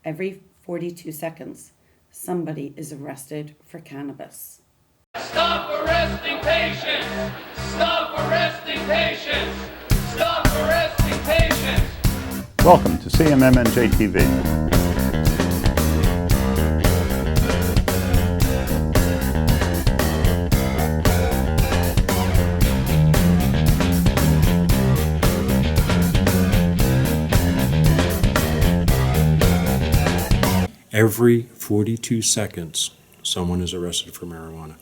Every 42 seconds, somebody is arrested for cannabis. Stop arresting patients! Stop arresting patients! Stop arresting patients! Welcome to CMMNJ TV. Every 42 seconds, someone is arrested for marijuana.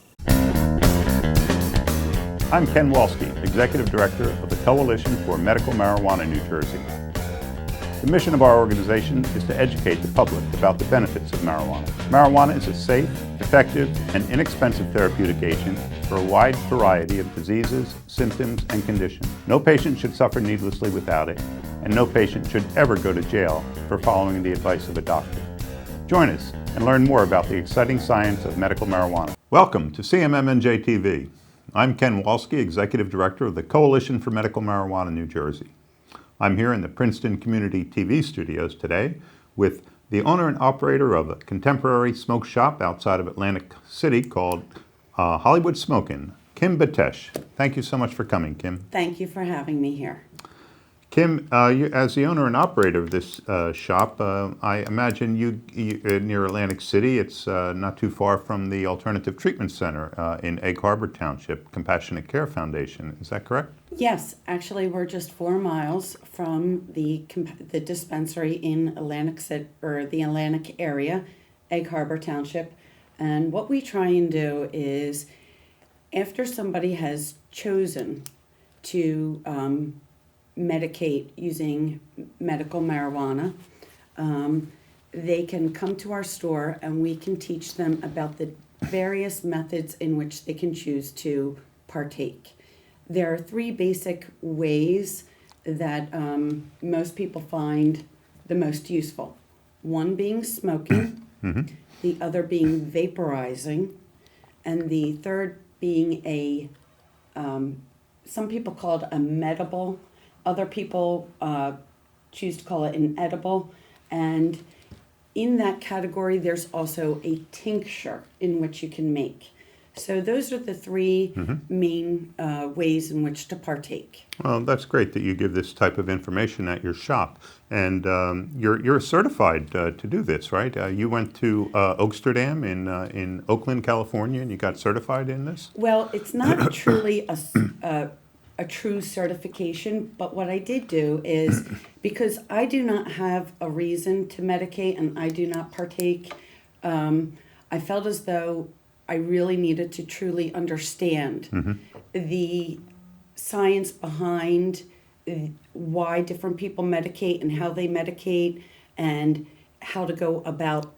I'm Ken Walski, Executive Director of the Coalition for Medical Marijuana, New Jersey. The mission of our organization is to educate the public about the benefits of marijuana. Marijuana is a safe, effective, and inexpensive therapeutic agent for a wide variety of diseases, symptoms, and conditions. No patient should suffer needlessly without it, and no patient should ever go to jail for following the advice of a doctor. Join us and learn more about the exciting science of medical marijuana. Welcome to CMMNJ TV. I'm Ken Walski, Executive Director of the Coalition for Medical Marijuana, New Jersey. I'm here in the Princeton Community TV studios today with the owner and operator of a contemporary smoke shop outside of Atlantic City called Hollywood Smokin', Kim Betesh. Thank you so much for coming, Kim. Thank you for having me here. Kim, you, as the owner and operator of this shop, I imagine you near Atlantic City. It's not too far from the Alternative Treatment Center in Egg Harbor Township, Compassionate Care Foundation. Is that correct? Yes, actually, we're just 4 miles from the dispensary in Atlantic City, or the Atlantic area, Egg Harbor Township. And what we try and do is, after somebody has chosen to medicate using medical marijuana, they can come to our store and we can teach them about the various methods in which they can choose to partake. There are 3 basic ways that most people find the most useful. One being smoking, the other being vaporizing, and the third being a, some people call it a medible. Other people choose to call it an edible, and in that category there's also a tincture in which you can make. So those are the 3 main ways in which to partake. Well, that's great that you give this type of information at your shop, and you're certified to do this, right? You went to Oaksterdam in Oakland, California, and you got certified in this? Well, it's not truly a true certification, but what I did do is, because I do not have a reason to medicate and I do not partake, I felt as though I really needed to truly understand the science behind why different people medicate and how they medicate and how to go about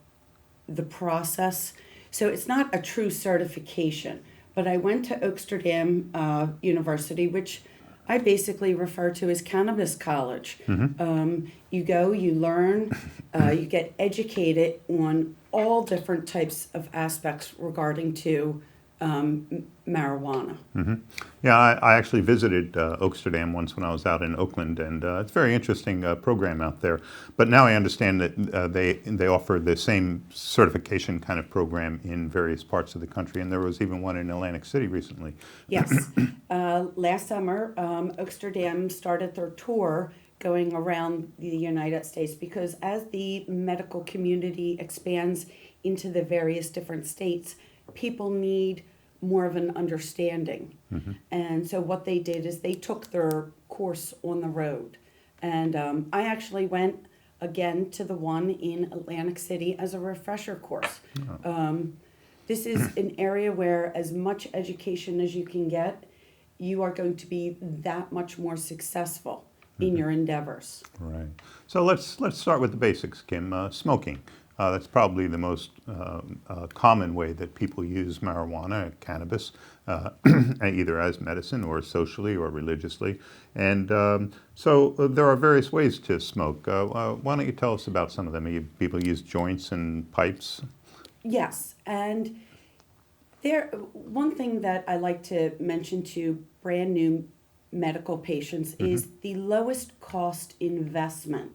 the process. So it's not a true certification. But I went to Oaksterdam University, which I basically refer to as cannabis college. You go, you learn, you get educated on all different types of aspects regarding to marijuana. Yeah, I actually visited Oaksterdam once when I was out in Oakland, and it's a very interesting program out there. But now I understand that they offer the same certification kind of program in various parts of the country, and there was even one in Atlantic City recently. Yes. Last summer, Oaksterdam started their tour going around the United States, because as the medical community expands into the various different states, people need more of an understanding. And so what they did is they took their course on the road. And I actually went again to the one in Atlantic City as a refresher course. This is an area where as much education as you can get, you are going to be that much more successful in your endeavors. Right. So let's start with the basics, Kim. Smoking. That's probably the most common way that people use marijuana, cannabis, either as medicine or socially or religiously. And so there are various ways to smoke. Why don't you tell us about some of them? People use joints and pipes? Yes, and one thing that I like to mention to brand new medical patients is the lowest cost investment.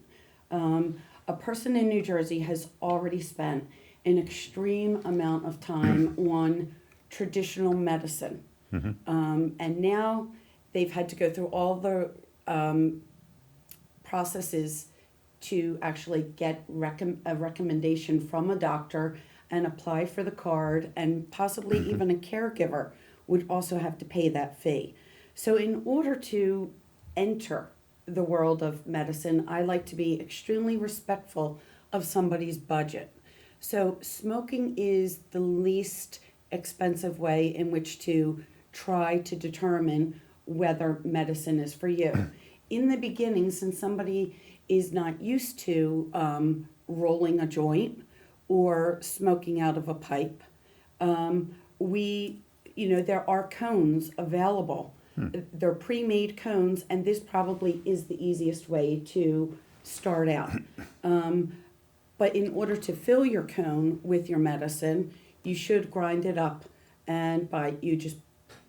a person in New Jersey has already spent an extreme amount of time on traditional medicine. And now they've had to go through all the processes to actually get a recommendation from a doctor and apply for the card, and possibly even a caregiver would also have to pay that fee. So in order to enter the world of medicine, I like to be extremely respectful of somebody's budget. So smoking is the least expensive way in which to try to determine whether medicine is for you. In the beginning, since somebody is not used to rolling a joint or smoking out of a pipe, there are cones available. They're pre-made cones, and this probably is the easiest way to start out. But in order to fill your cone with your medicine, you should grind it up, and you just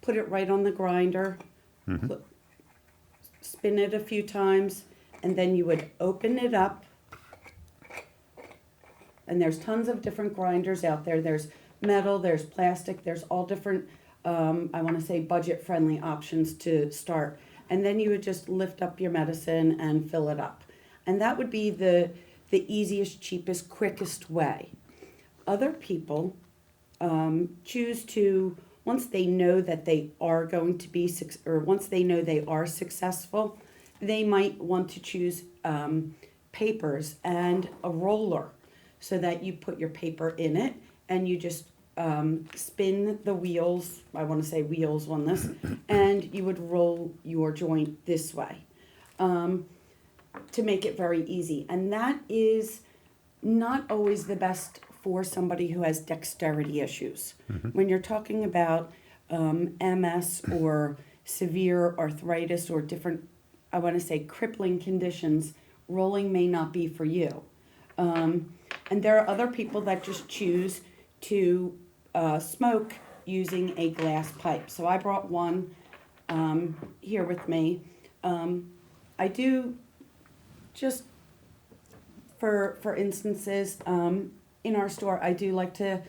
put it right on the grinder, spin it a few times, and then you would open it up. And there's tons of different grinders out there. There's metal, there's plastic, there's all different, budget-friendly options to start. And then you would just lift up your medicine and fill it up. And that would be the easiest, cheapest, quickest way. Other people choose to, once they know that they are going to be, once they know they are successful, they might want to choose papers and a roller, so that you put your paper in it and you just spin the wheels, I want to say wheels on this, and you would roll your joint this way to make it very easy. And that is not always the best for somebody who has dexterity issues. When you're talking about MS or severe arthritis or different, I want to say, crippling conditions, rolling may not be for you. And there are other people that just choose to smoke using a glass pipe. So I brought one here with me. I do just for instances, in our store, I do like to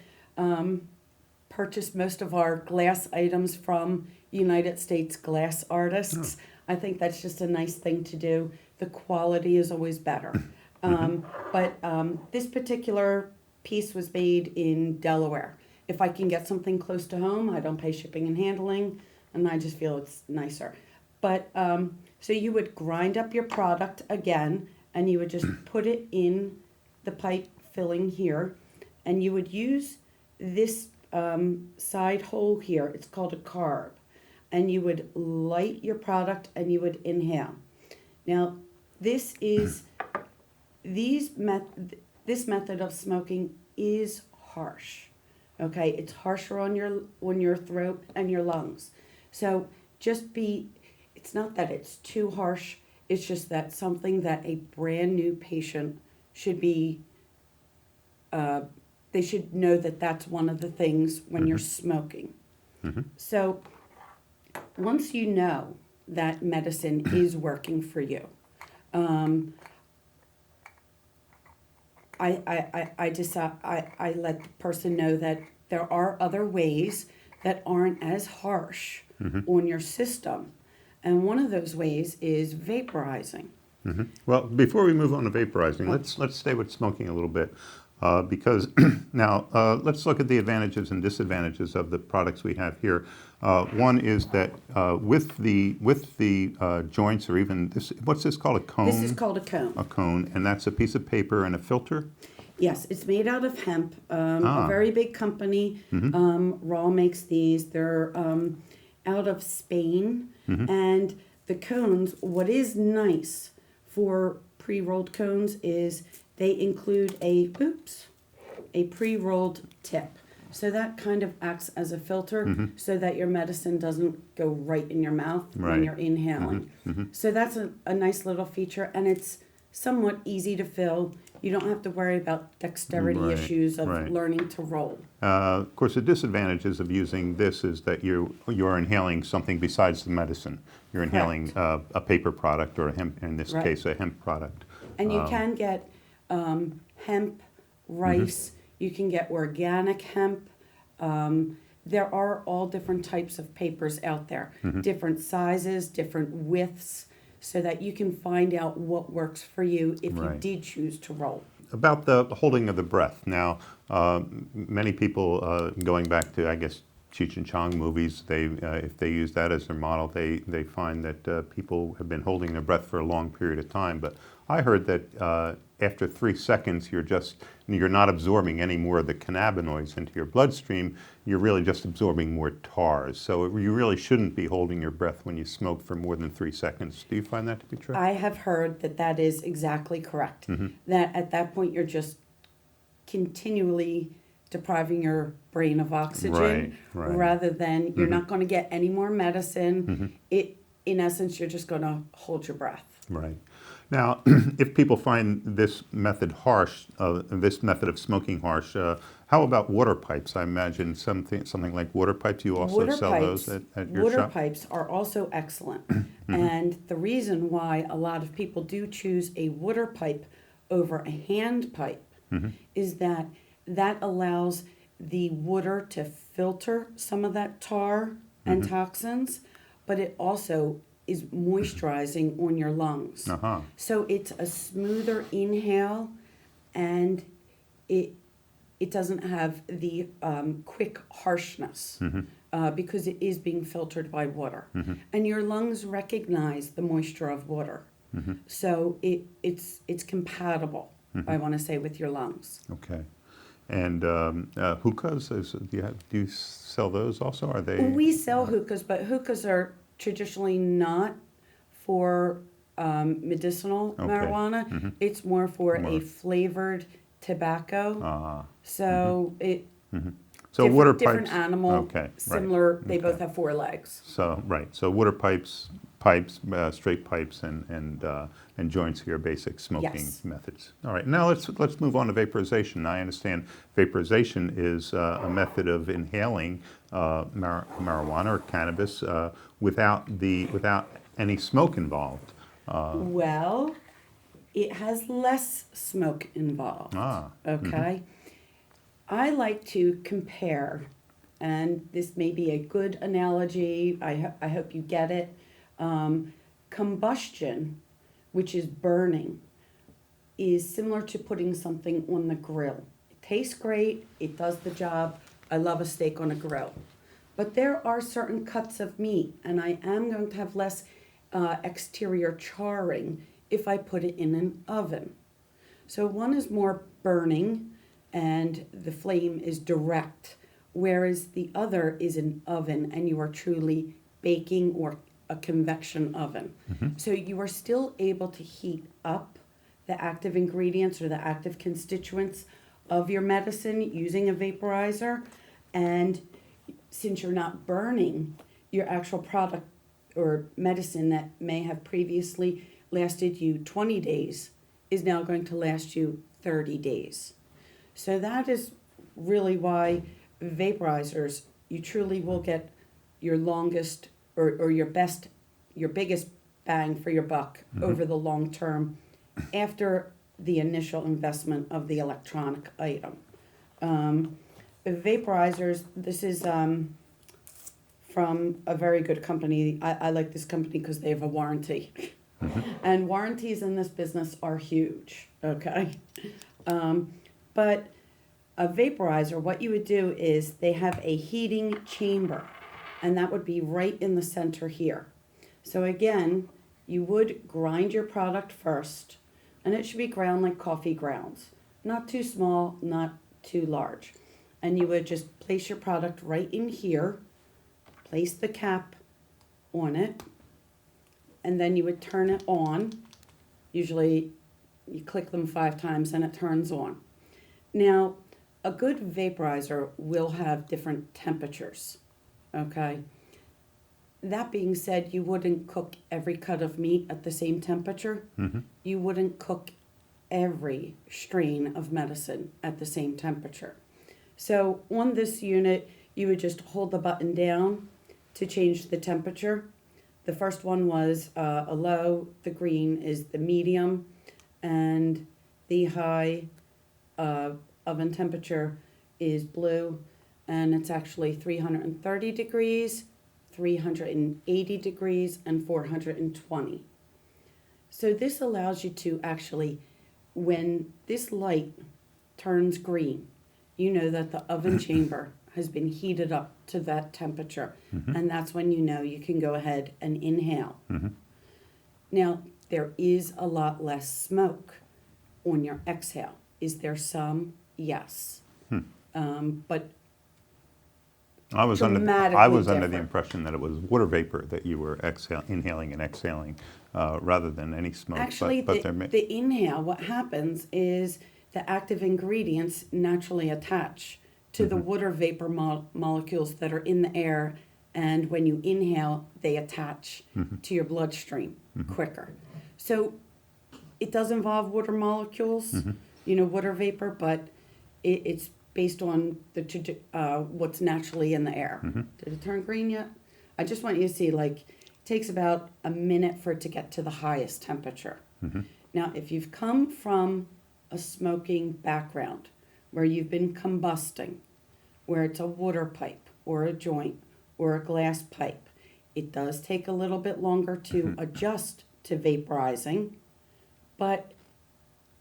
purchase most of our glass items from United States glass artists. I think that's just a nice thing to do. The quality is always better. But this particular piece was made in Delaware. If I can get something close to home, I don't pay shipping and handling, and I just feel it's nicer. But so you would grind up your product again, and you would just put it in the pipe filling here, and you would use this side hole here. It's called a carb, and you would light your product and you would inhale. Now, this method of smoking is harsh. Okay, it's harsher on your throat and your lungs. So it's not that it's too harsh, it's just that something that a brand new patient should be, they should know that that's one of the things when you're smoking. So once you know that medicine is working for you, I let the person know that there are other ways that aren't as harsh on your system. And one of those ways is vaporizing. Well, before we move on to vaporizing, let's stay with smoking a little bit. Because now let's look at the advantages and disadvantages of the products we have here. One is that with the joints, or even this, what's this called, a cone? This is called a cone. A cone, and that's a piece of paper and a filter? Yes, it's made out of hemp. A very big company, Raw, makes these. They're out of Spain. And the cones, what is nice for pre-rolled cones is they include a pre-rolled tip. So that kind of acts as a filter so that your medicine doesn't go right in your mouth when you're inhaling. So that's a nice little feature, and it's somewhat easy to fill. You don't have to worry about dexterity issues of learning to roll. Of course, the disadvantages of using this is that you're inhaling something besides the medicine. You're inhaling a paper product, or a hemp, in this case, a hemp product. And you can get hemp, rice. You can get organic hemp. There are all different types of papers out there, different sizes, different widths, so that you can find out what works for you if you did choose to roll. About the holding of the breath. Now, many people, going back to, I guess, Cheech and Chong movies, if they use that as their model, they find that people have been holding their breath for a long period of time. But I heard that after 3 seconds, you're not absorbing any more of the cannabinoids into your bloodstream. You're really just absorbing more tars. So you really shouldn't be holding your breath when you smoke for more than 3 seconds. Do you find that to be true? I have heard that that is exactly correct. That at that point you're just continually depriving your brain of oxygen, rather than you're not going to get any more medicine. In essence, you're just going to hold your breath. Right. Now, if people find this method harsh, this method of smoking harsh, how about water pipes? I imagine something like water pipes. You also sell those at your water shop? pipes are also excellent. And the reason why a lot of people do choose a water pipe over a hand pipe is that allows the water to filter some of that tar and toxins, but it also is moisturizing on your lungs. So it's a smoother inhale, and it doesn't have the quick harshness because it is being filtered by water. And your lungs recognize the moisture of water. So it's compatible, I want to say, with your lungs. Okay. And hookahs, do you sell those also? Are they? We sell hookahs, but hookahs are traditionally not for medicinal marijuana. It's more for a flavored tobacco. So so water different pipes. animal, similar. They both have 4 legs. So So water pipes, straight pipes, and joints here are basic smoking methods. All right. Now let's move on to vaporization. I understand vaporization is a method of inhaling marijuana or cannabis without any smoke involved. Well, it has less smoke involved. Okay. I like to compare, and this may be a good analogy. I hope you get it. Combustion, which is burning, is similar to putting something on the grill. It tastes great. It does the job. I love a steak on a grill. But there are certain cuts of meat, and I am going to have less exterior charring if I put it in an oven. So one is more burning, and the flame is direct, whereas the other is an oven, and you are truly baking, or a convection oven. So you are still able to heat up the active ingredients or the active constituents of your medicine using a vaporizer, and since you're not burning, your actual product or medicine that may have previously lasted you 20 days is now going to last you 30 days. So that is really why vaporizers, you truly will get your longest or your biggest bang for your buck over the long term after the initial investment of the electronic item. Vaporizers, this is from a very good company. I like this company because they have a warranty. And warranties in this business are huge, okay? But a vaporizer, what you would do is they have a heating chamber, and that would be right in the center here. So again, you would grind your product first, and it should be ground like coffee grounds. Not too small, not too large. And you would just place your product right in here, place the cap on it, and then you would turn it on. Usually you click them 5 times and it turns on. Now, a good vaporizer will have different temperatures, okay? That being said, you wouldn't cook every cut of meat at the same temperature. You wouldn't cook every strain of medicine at the same temperature. So on this unit, you would just hold the button down to change the temperature. The first one was a low, the green is the medium, and The high oven temperature is blue, and it's actually 330 degrees, 380 degrees, and 420. So this allows you to actually, when this light turns green, you know that the oven chamber has been heated up to that temperature, and that's when you know you can go ahead and inhale. Now, there is a lot less smoke on your exhale. Is there some? Yes. But I was under dramatically the different. impression that it was water vapor that you were inhaling and exhaling, rather than any smoke. Actually, but the inhale, what happens is the active ingredients naturally attach to the water vapor molecules that are in the air, and when you inhale, they attach to your bloodstream quicker. So it does involve water molecules, water vapor, but it's based on what's naturally in the air. Did it turn green yet? I just want you to see, it takes about a minute for it to get to the highest temperature. Now, if you've come from a smoking background where you've been combusting, where it's a water pipe or a joint or a glass pipe, it does take a little bit longer to adjust to vaporizing, but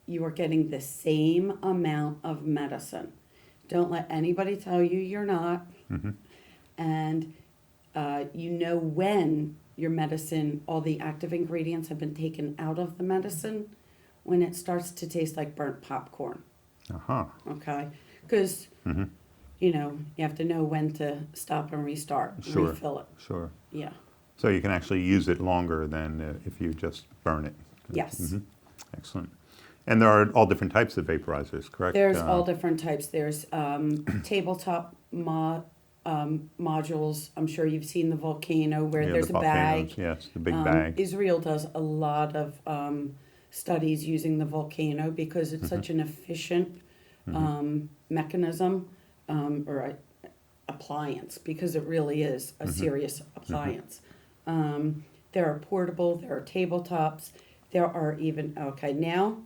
you are getting the same amount of medicine. Don't let anybody tell you you're not. And you know when your medicine, all the active ingredients have been taken out of the medicine, when it starts to taste like burnt popcorn. Okay? Because, you have to know when to stop and restart, Sure. refill it. Sure. Yeah. So you can actually use it longer than if you just burn it. Yes. Excellent. And there are all different types of vaporizers, correct? There's all different types. There's tabletop modules. I'm sure you've seen the Volcano where there's the a bag. volcanoes, yes, the big bag. Israel does a lot of studies using the Volcano because it's such an efficient mechanism or appliance, because it really is a serious appliance. There are portable, there are tabletops, there are even, now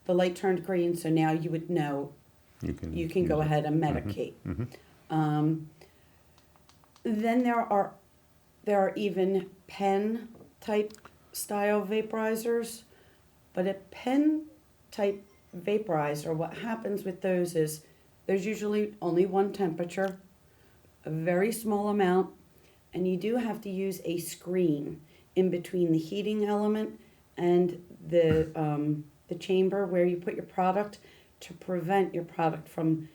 the light turned green, so now you would know you can go ahead and medicate. Then there are even pen type style vaporizers, but a pen type vaporizer, what happens with those is there's usually only one temperature, a very small amount, and you do have to use a screen in between the heating element and the chamber where you put your product to prevent your product from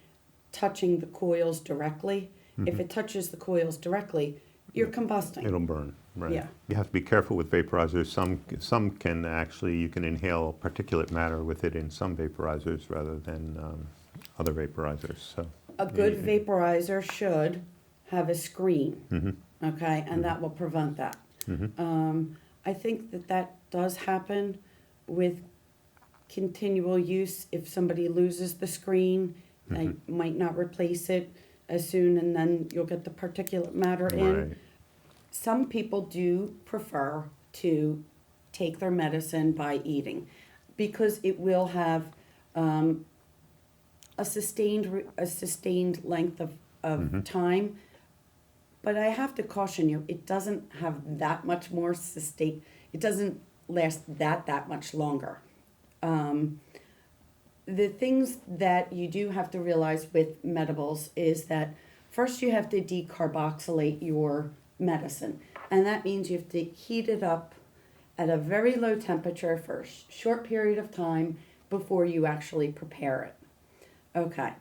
touching the coils directly. If it touches the coils directly, you're combusting. It'll burn, right? Yeah. You have to be careful with vaporizers. Some can actually, you can inhale particulate matter with it in some vaporizers rather than other vaporizers. So A good vaporizer should have a screen, okay, and that will prevent that. I think that does happen with continual use. If somebody loses the screen, they might not replace it as soon, and then you'll get the particulate matter in. Right. Some people do prefer to take their medicine by eating because it will have a sustained length of time. But I have to caution you, it doesn't have that much more sustain. It doesn't last that much longer. The things that you do have to realize with medibles is that first you have to decarboxylate your medicine, and that means you have to heat it up at a very low temperature for a short period of time before you actually prepare it. Okay.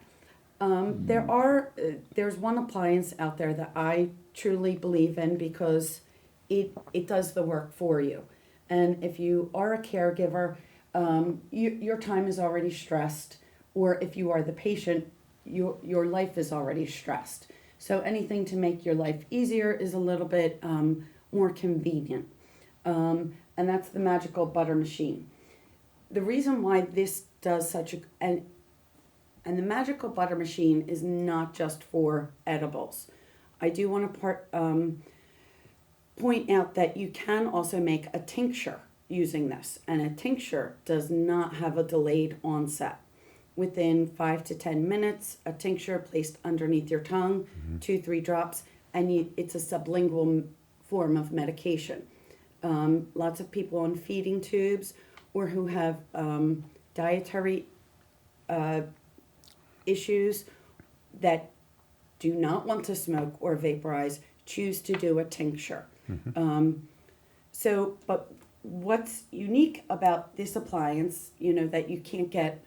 There's one appliance out there that I truly believe in because it does the work for you. And if you are a caregiver, your time is already stressed, or if you are the patient, your life is already stressed. So anything to make your life easier is a little bit more convenient. And that's the magical butter machine. The reason why this does such a... And the magical butter machine is not just for edibles. I do want to point out that you can also make a tincture using this. And a tincture does not have a delayed onset. Within 5 to 10 minutes, a tincture placed underneath your tongue, 2-3 drops, and it's a sublingual form of medication. Lots of people on feeding tubes or who have dietary issues that do not want to smoke or vaporize choose to do a tincture. But what's unique about this appliance, that you can't get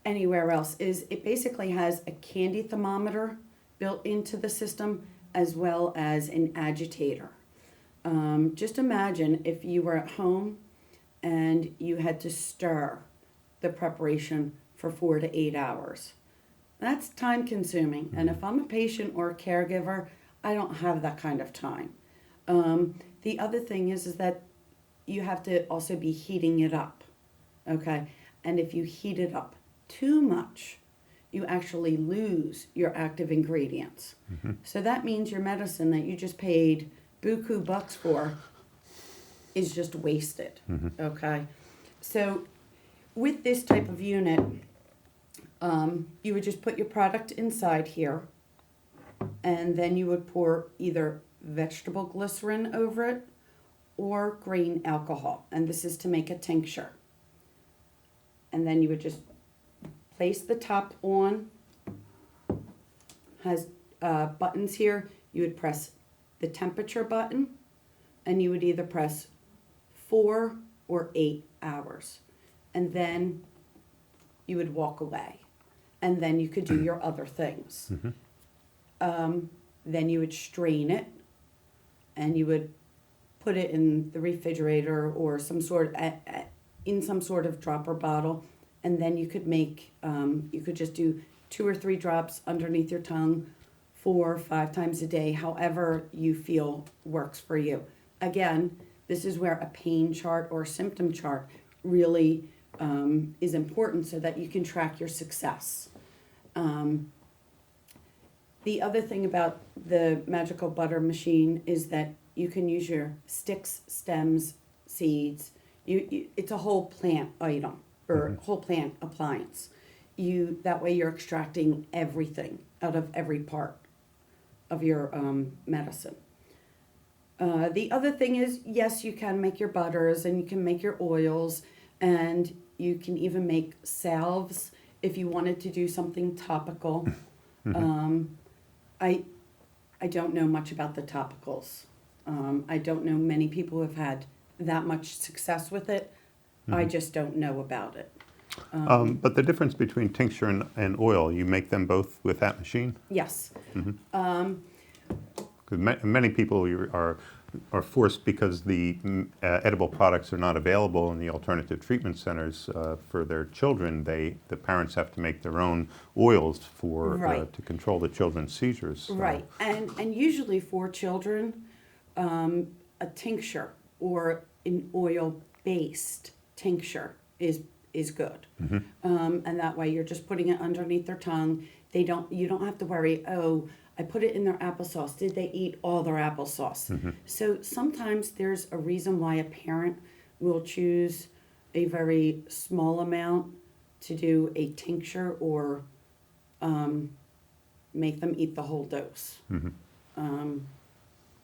anywhere else, is it basically has a candy thermometer built into the system as well as an agitator. Just imagine if you were at home and you had to stir the preparation for 4 to 8 hours. That's time consuming. And if I'm a patient or a caregiver, I don't have that kind of time. The other thing is that you have to also be heating it up, okay? And if you heat it up too much, you actually lose your active ingredients. So that means your medicine that you just paid buku bucks for is just wasted, okay? So with this type of unit, you would just put your product inside here, and then you would pour either vegetable glycerin over it or grain alcohol, and this is to make a tincture. And then you would just place the top on, has buttons here. You would press the temperature button, and you would either press 4 or 8 hours, and then you would walk away, and then you could do your other things. Then you would strain it, and you would put it in the refrigerator or some sort of dropper bottle, and then you could make you could just do 2 or 3 drops underneath your tongue 4 or 5 times a day, however you feel works for you. Again, this is where a pain chart or symptom chart really is important so that you can track your success. The other thing about the magical butter machine is that you can use your sticks, stems, seeds. It's a whole plant item or whole plant appliance. That way you're extracting everything out of every part of your medicine. The other thing is, yes, you can make your butters and you can make your oils, and you can even make salves if you wanted to do something topical. I don't know much about the topicals. I don't know many people who have had that much success with it. I just don't know about it. But the difference between tincture and oil, you make them both with that machine? Yes. 'Cause many people are forced, because the edible products are not available in the alternative treatment centers for their children. The parents have to make their own oils to control the children's seizures. Right, and usually for children, a tincture or an oil-based tincture is good, and that way you're just putting it underneath their tongue. You don't have to worry. Oh, I put it in their applesauce. Did they eat all their applesauce? So sometimes there's a reason why a parent will choose a very small amount to do a tincture or make them eat the whole dose.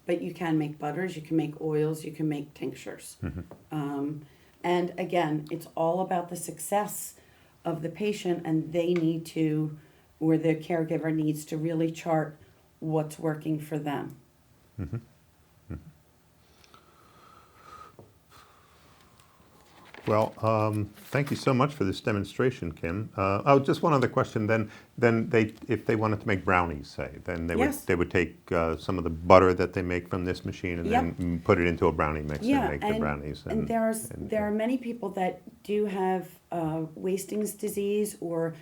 But you can make butters, you can make oils, you can make tinctures. And again, it's all about the success of the patient, and they need to, or the caregiver needs to really chart what's working for them. Well, thank you so much for this demonstration, Kim. Just one other question. Then if they wanted to make brownies, say, then they would take some of the butter that they make from this machine and then put it into a brownie mix and make the brownies. And there are many people that do have Wasting's disease or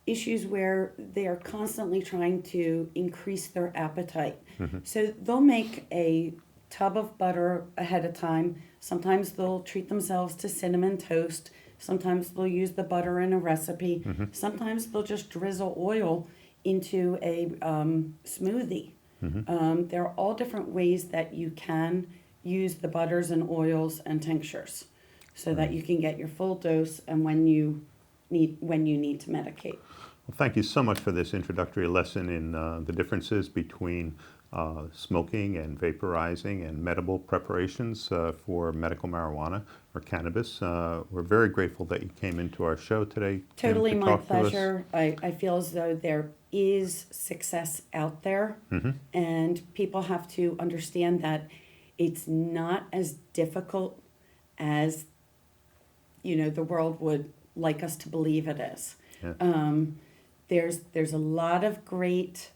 issues where they are constantly trying to increase their appetite. So they'll make a tub of butter ahead of time. Sometimes they'll treat themselves to cinnamon toast. Sometimes they'll use the butter in a recipe. Sometimes they'll just drizzle oil into a smoothie. There are all different ways that you can use the butters and oils and tinctures so that you can get your full dose and when you need to medicate. Well, thank you so much for this introductory lesson in the differences between smoking and vaporizing and medical preparations for medical marijuana or cannabis. We're very grateful that you came into our show today, Kim, Totally to my talk to us. pleasure. I feel as though there is success out there, and people have to understand that it's not as difficult as the world would like us to believe it is. Yeah. There's a lot of great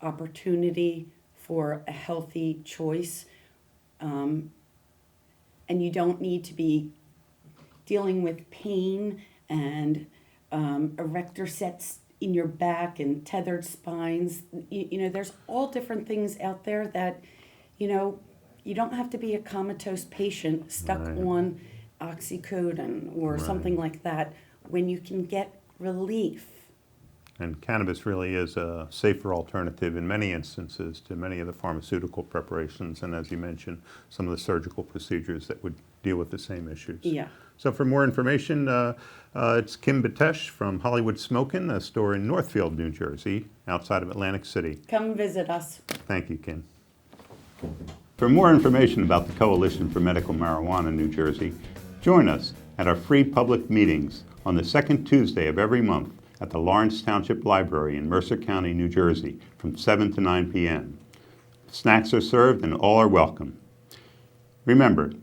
opportunity for a healthy choice, and you don't need to be dealing with pain and erector sets in your back and tethered spines. There's all different things out there that, you don't have to be a comatose patient stuck on oxycodone or something like that when you can get relief. And cannabis really is a safer alternative in many instances to many of the pharmaceutical preparations and, as you mentioned, some of the surgical procedures that would deal with the same issues. Yeah. So for more information, it's Kim Betesh from Hollywood Smokin', a store in Northfield, New Jersey, outside of Atlantic City. Come visit us. Thank you, Kim. For more information about the Coalition for Medical Marijuana New Jersey, join us at our free public meetings on the second Tuesday of every month at the Lawrence Township Library in Mercer County, New Jersey, from 7 to 9 p.m. Snacks are served and all are welcome. Remember,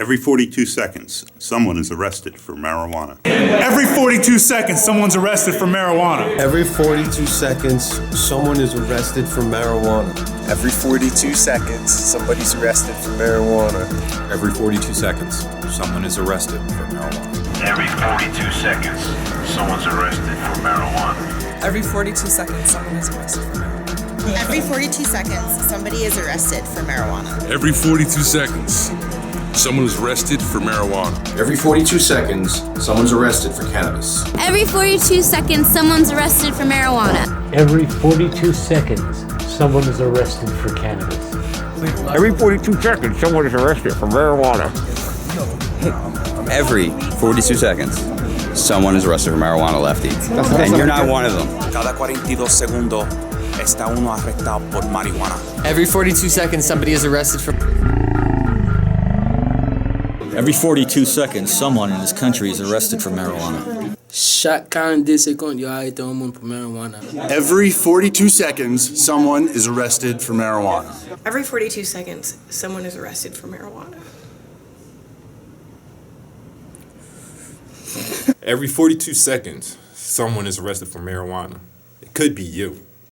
every 42 seconds, someone is arrested for marijuana. Every 42 seconds, someone's arrested for marijuana. Every 42 seconds, someone is arrested for marijuana. Every 42 seconds, somebody's arrested for marijuana. Every 42 seconds, someone is arrested for marijuana. Every 42 seconds, someone's arrested for marijuana. Every 42 seconds, someone is arrested for marijuana. Every 42 seconds, somebody is arrested for marijuana. Every 42 seconds, someone is arrested for marijuana. Every 42 seconds, someone's arrested for cannabis. Every 42 seconds, someone's arrested for marijuana. Every 42 seconds, someone is arrested for cannabis. Every 42 seconds, someone is arrested for marijuana. Every 42 seconds, someone is arrested for marijuana, Lefty. And you're not one of them. Cada 42 segundos está uno arrestado por marihuana. Every 42 seconds, somebody is arrested for... Every 42 seconds, someone in this country is arrested for marijuana. Chaque 42 secondes, il y a arrêté un monde pour marijuana. Every 42 seconds, someone is arrested for marijuana. Every 42 seconds, someone is arrested for marijuana. Every 42 seconds, someone is arrested for marijuana. It could be you.